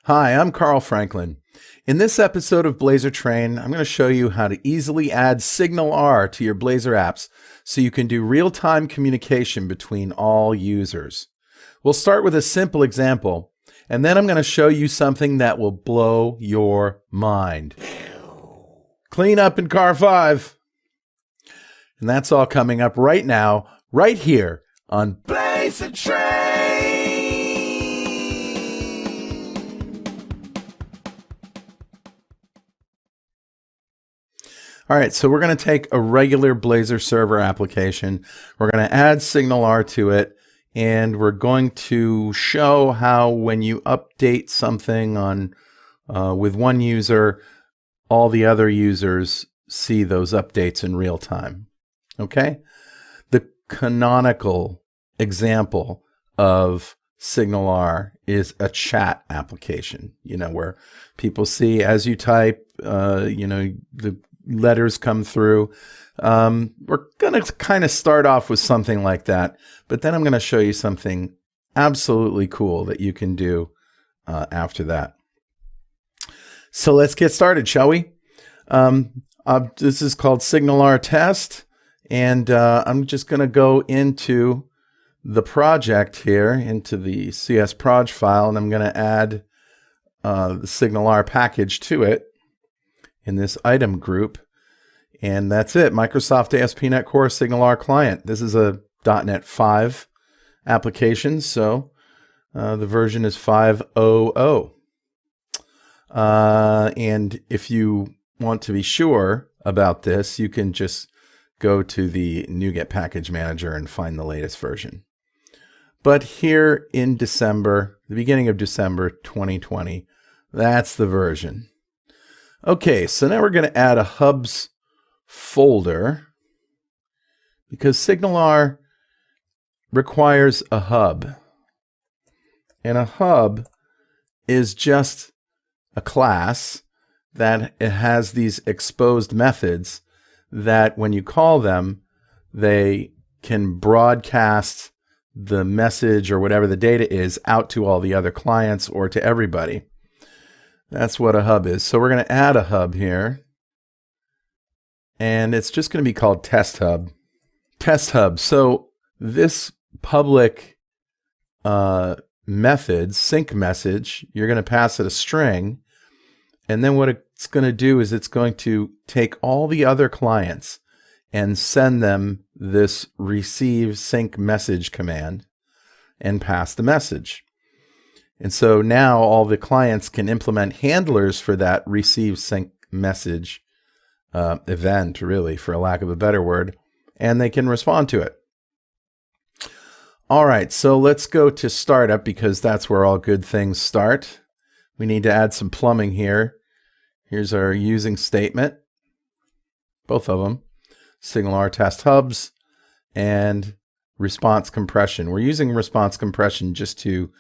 Hi, I'm Carl Franklin. In this episode of Blazor Train, I'm going to show you how to easily add SignalR to your Blazor apps so you can do real-time communication between all users. We'll start with a simple example, and then I'm going to show you something that will blow your mind. Clean up in car 5. And that's all coming up right now, right here on Blazor Train. All right, so we're going to take a regular Blazor server application. We're going to add SignalR to it, and we're going to show how when you update something on with one user, all the other users see those updates in real time. Okay? The canonical example of SignalR is a chat application, where people see as you type, the letters come through. We're going to kind of start off with something like that, but then I'm going to show you something absolutely cool that you can do after that. So let's get started, shall we? This is called SignalR test, and I'm just going to go into the project here, into the CS_proj file, and I'm going to add the SignalR package to it in this item group, and that's it. Microsoft ASP.NET Core SignalR client. This is a .NET 5 application, so the version is 5.0.0. And if you want to be sure about this, you can just go to the NuGet package manager and find the latest version. But here in December, the beginning of December 2020, that's the version. Okay, so now we're going to add a hubs folder because SignalR requires a hub. And a hub is just a class that it has these exposed methods that when you call them, they can broadcast the message or whatever the data is out to all the other clients or to everybody. That's what a hub is. So we're going to add a hub here, and it's just going to be called test hub. Test hub. So this public method, sync message, you're going to pass it a string, and then what it's going to do is it's going to take all the other clients and send them this receive sync message command and pass the message. And so now all the clients can implement handlers for that receive sync message event, really, for a lack of a better word, and they can respond to it. All right, so let's go to startup because that's where all good things start. We need to add some plumbing here. Here's our using statement, both of them, SignalR test hubs and response compression. We're using response compression just to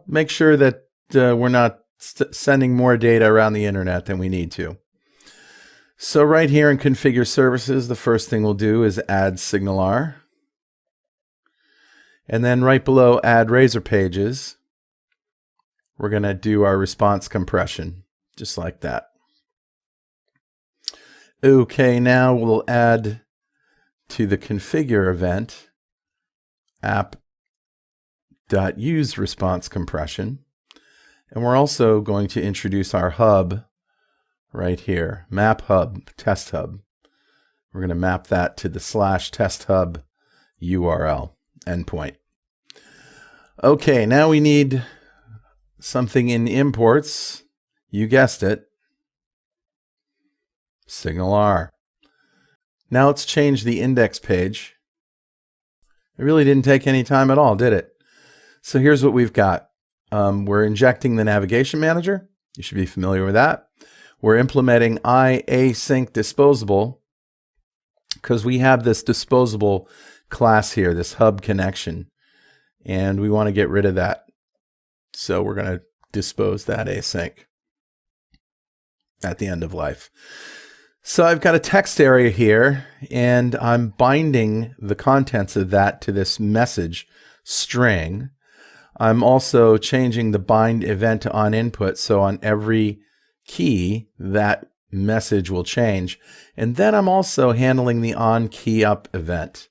make sure that we're not sending more data around the internet than we need to. So right here in configure services, the first thing we'll do is add SignalR. And then right below add Razor pages, we're going to do our response compression, just like that. Okay, now we'll add to the configure event app.use response compression. And we're also going to introduce our hub right here, map hub, test hub. We're going to map that to the /test hub URL endpoint. Okay, now we need something in imports. You guessed it, SignalR. Now let's change the index page. It really didn't take any time at all, did it? So here's what we've got. We're injecting the navigation manager. You should be familiar with that. We're implementing async disposable because we have this disposable class here, this hub connection, and we want to get rid of that. So we're going to dispose that async at the end of life. So I've got a text area here, and I'm binding the contents of that to this message string. I'm also changing the bind event to on input, so on every key that message will change. And then I'm also handling the on key up event,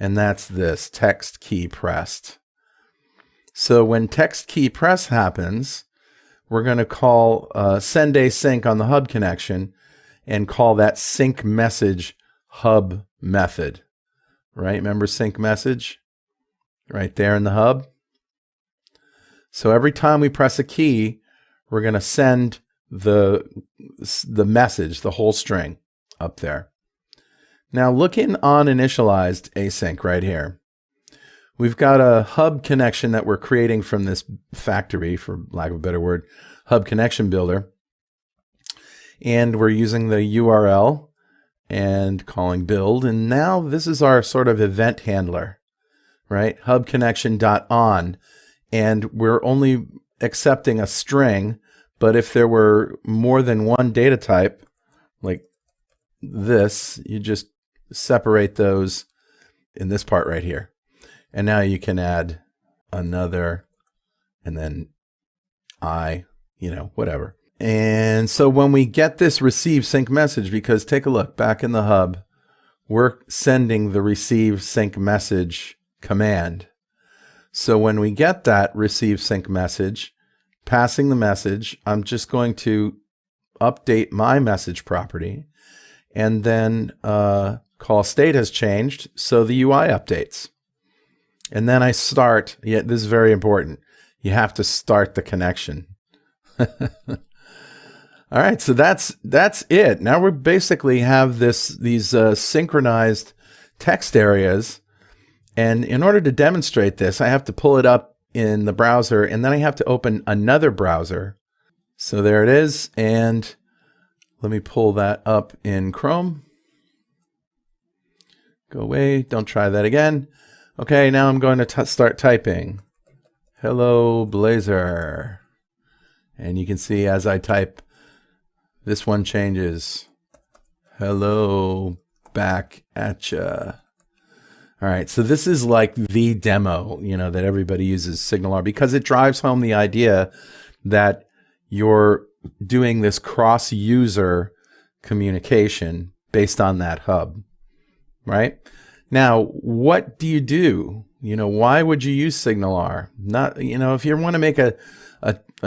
and that's this text key pressed. So when text key press happens, we're going to call send async on the hub connection and call that sync message hub method. Right? Remember sync message? Right there in the hub. So every time we press a key, we're going to send the message, the whole string, up there. Now looking on initialized async right here, we've got a hub connection that we're creating from this factory, for lack of a better word, hub connection builder. And we're using the URL and calling build. And now this is our sort of event handler, right? Hub connection.on. And we're only accepting a string, but if there were more than one data type, like this, you just separate those in this part right here. And now you can add another, and then whatever. And so when we get this receive sync message, because take a look back in the hub, we're sending the receive sync message command. So when we get that receive sync message, passing the message, I'm just going to update my message property and then call state has changed, so the UI updates. And then I start, this is very important, you have to start the connection. All right, so that's it. Now we basically have these synchronized text areas. And in order to demonstrate this, I have to pull it up in the browser, and then I have to open another browser. So there it is, and let me pull that up in Chrome. Go away, don't try that again. Okay, now I'm going to start typing. Hello, Blazor. And you can see as I type, this one changes. Hello, back at ya. All right, so this is like the demo, that everybody uses SignalR, because it drives home the idea that you're doing this cross-user communication based on that hub, right? Now, what do you do? Why would you use SignalR? Not, if you want to make a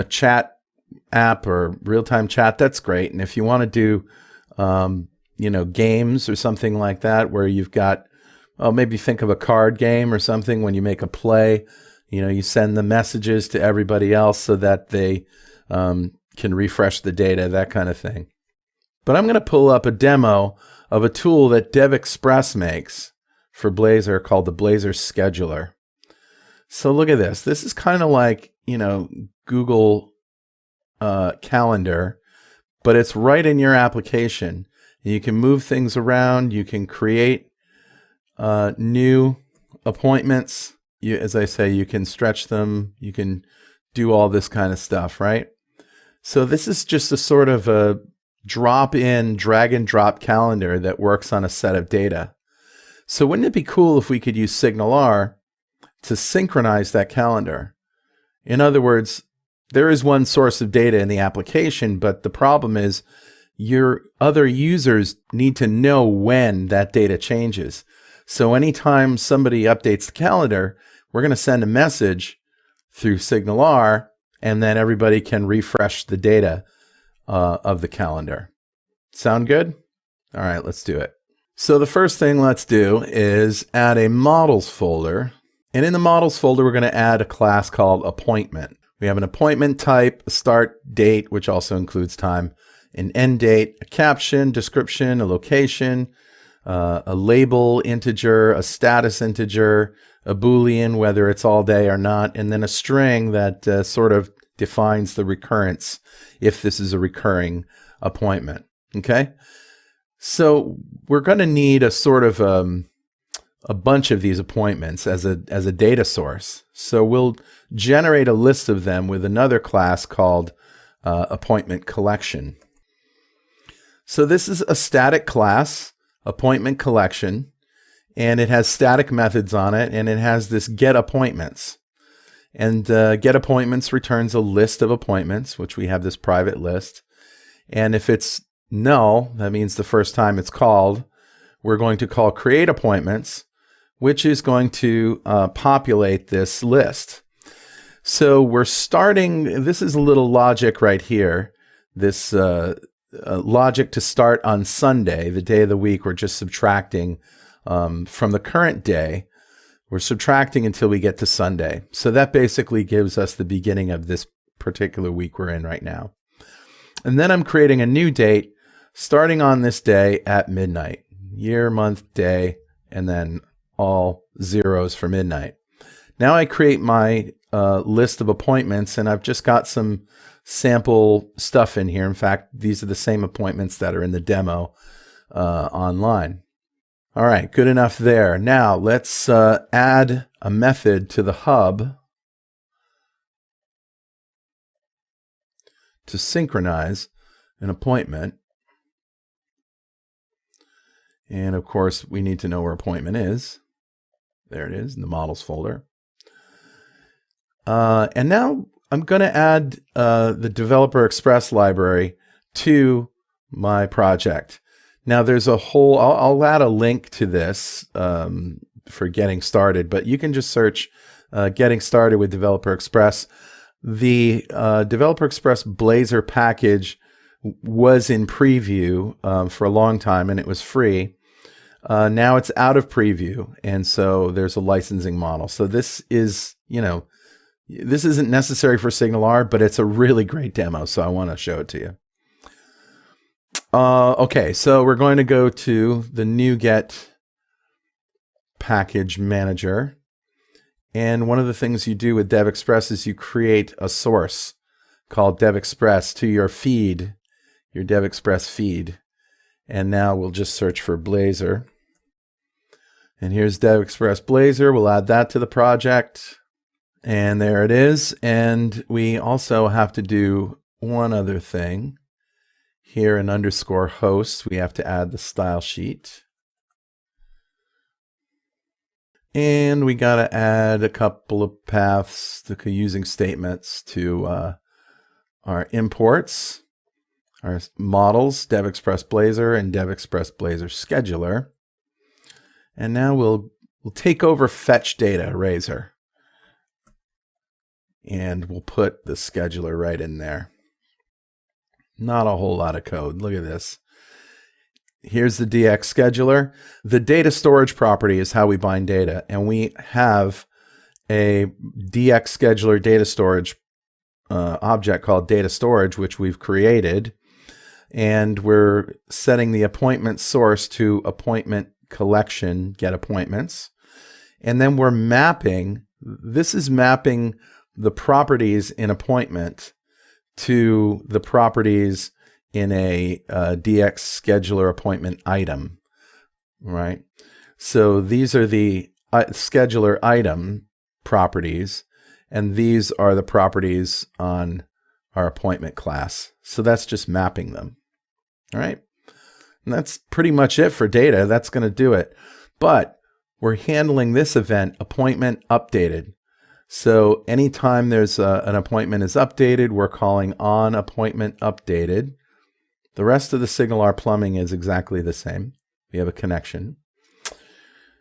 chat app or real-time chat, that's great. And if you want to do, games or something like that, where you've got, maybe think of a card game or something. When you make a play, you send the messages to everybody else so that they can refresh the data, that kind of thing. But I'm going to pull up a demo of a tool that DevExpress makes for Blazor called the Blazor Scheduler. So look at this. This is kind of like, Google Calendar, but it's right in your application. You can move things around. You can create new appointments. As I say, you can stretch them. You can do all this kind of stuff, right? So this is just a sort of a drop-in, drag-and-drop calendar that works on a set of data. So wouldn't it be cool if we could use SignalR to synchronize that calendar? In other words, there is one source of data in the application, but the problem is your other users need to know when that data changes. So anytime somebody updates the calendar, we're going to send a message through SignalR, and then everybody can refresh the data of the calendar. Sound good? All right, let's do it. So the first thing let's do is add a models folder. And in the models folder, we're going to add a class called appointment. We have an appointment type, a start date, which also includes time, an end date, a caption, description, a location, a label integer, a status integer, a Boolean, whether it's all day or not, and then a string that sort of defines the recurrence if this is a recurring appointment. Okay? So we're going to need a sort of a bunch of these appointments as a data source. So we'll generate a list of them with another class called appointment collection. So this is a static class, appointment collection, and it has static methods on it, and it has this get appointments. And get appointments returns a list of appointments, which we have this private list. And if it's null, that means the first time it's called, we're going to call create appointments, which is going to populate this list. So we're starting, this is a little logic right here, this logic to start on Sunday, the day of the week. We're just subtracting from the current day. We're subtracting until we get to Sunday. So that basically gives us the beginning of this particular week we're in right now. And then I'm creating a new date starting on this day at midnight. Year, month, day, and then all zeros for midnight. Now I create my list of appointments, and I've just got some sample stuff in here. In fact, these are the same appointments that are in the demo online. All right, good enough there. Now let's add a method to the hub to synchronize an appointment. And of course, we need to know where appointment is. There it is in the models folder. And now I'm going to add the DevExpress library to my project. Now there's a whole, I'll add a link to this for getting started, but you can just search getting started with DevExpress. The DevExpress Blazor package was in preview for a long time, and it was free. Now it's out of preview, and so there's a licensing model. So this is, this isn't necessary for SignalR, but it's a really great demo, so I want to show it to you. Okay, so we're going to go to the NuGet package manager. And one of the things you do with DevExpress is you create a source called DevExpress to your feed, your DevExpress feed. And now we'll just search for Blazor. And here's DevExpress Blazor. We'll add that to the project. And there it is. And we also have to do one other thing. Here in _host, we have to add the style sheet. And we got to add a couple of paths to using statements to our imports. Our models, DevExpress Blazor and DevExpress Blazor Scheduler. And now we'll take over fetch data Razor. And we'll put the scheduler right in there. Not a whole lot of code. Look at this. Here's the DX scheduler. The data storage property is how we bind data. And we have a DX scheduler data storage object called data storage, which we've created. And we're setting the appointment source to appointment collection, get appointments. And then we're mapping, this is mapping the properties in appointment to the properties in a DX scheduler appointment item, right? So these are the scheduler item properties, and these are the properties on our appointment class. So that's just mapping them. All right. And that's pretty much it for data. That's going to do it. But we're handling this event, appointment updated. So anytime there's an appointment is updated, we're calling on appointment updated. The rest of the SignalR plumbing is exactly the same. We have a connection.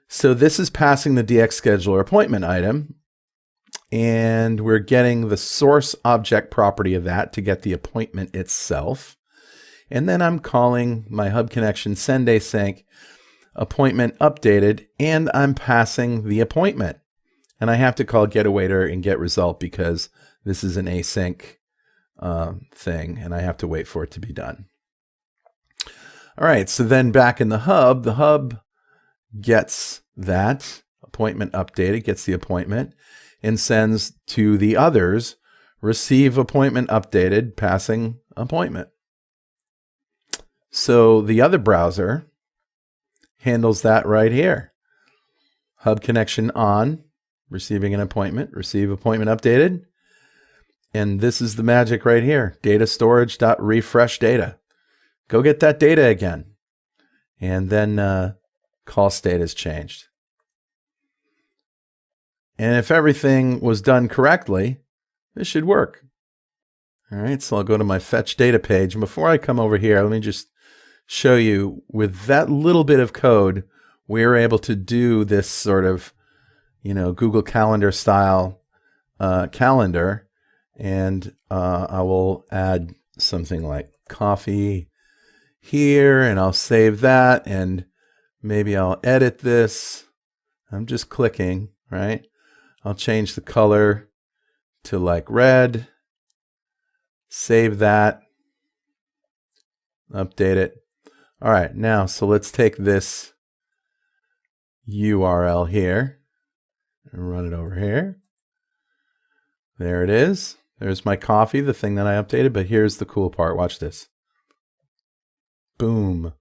So this is passing the DX scheduler appointment item. And we're getting the source object property of that to get the appointment itself. And then I'm calling my hub connection send async appointment updated, and I'm passing the appointment. And I have to call getAwaiter and getResult because this is an async thing, and I have to wait for it to be done. All right, so then back in the hub gets that appointment updated, gets the appointment, and sends to the others, receive appointment updated, passing appointment. So the other browser handles that right here. Hub connection on, receiving an appointment, receive appointment updated. And this is the magic right here, data storage.refresh data. Go get that data again. And then call state is changed. And if everything was done correctly, this should work. All right, so I'll go to my fetch data page. And before I come over here, let me just show you with that little bit of code, we're able to do this sort of, Google Calendar style calendar. And I will add something like coffee here, and I'll save that, and maybe I'll edit this. I'm just clicking, right? I'll change the color to like red, save that, update it. All right, now, so let's take this URL here and run it over here. There it is. There's my coffee, the thing that I updated, but here's the cool part. Watch this. Boom.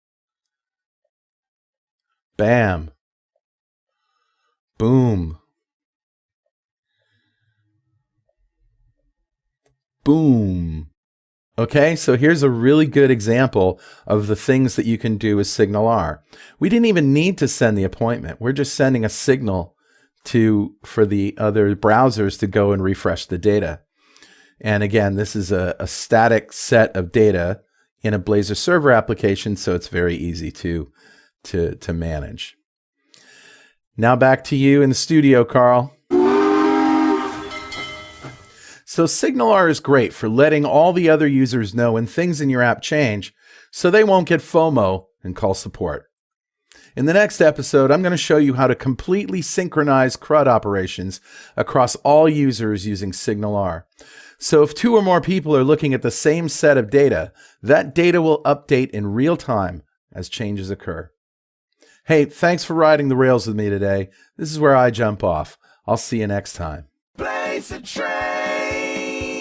Bam. Boom. Boom. Okay, so here's a really good example of the things that you can do with SignalR. We didn't even need to send the appointment. We're just sending a signal for the other browsers to go and refresh the data. And again, this is a static set of data in a Blazor server application, so it's very easy to manage. Now back to you in the studio, Carl. So SignalR is great for letting all the other users know when things in your app change, so they won't get FOMO and call support. In the next episode, I'm going to show you how to completely synchronize CRUD operations across all users using SignalR. So if 2 or more people are looking at the same set of data, that data will update in real time as changes occur. Hey, thanks for riding the rails with me today. This is where I jump off. I'll see you next time. Blaze a train!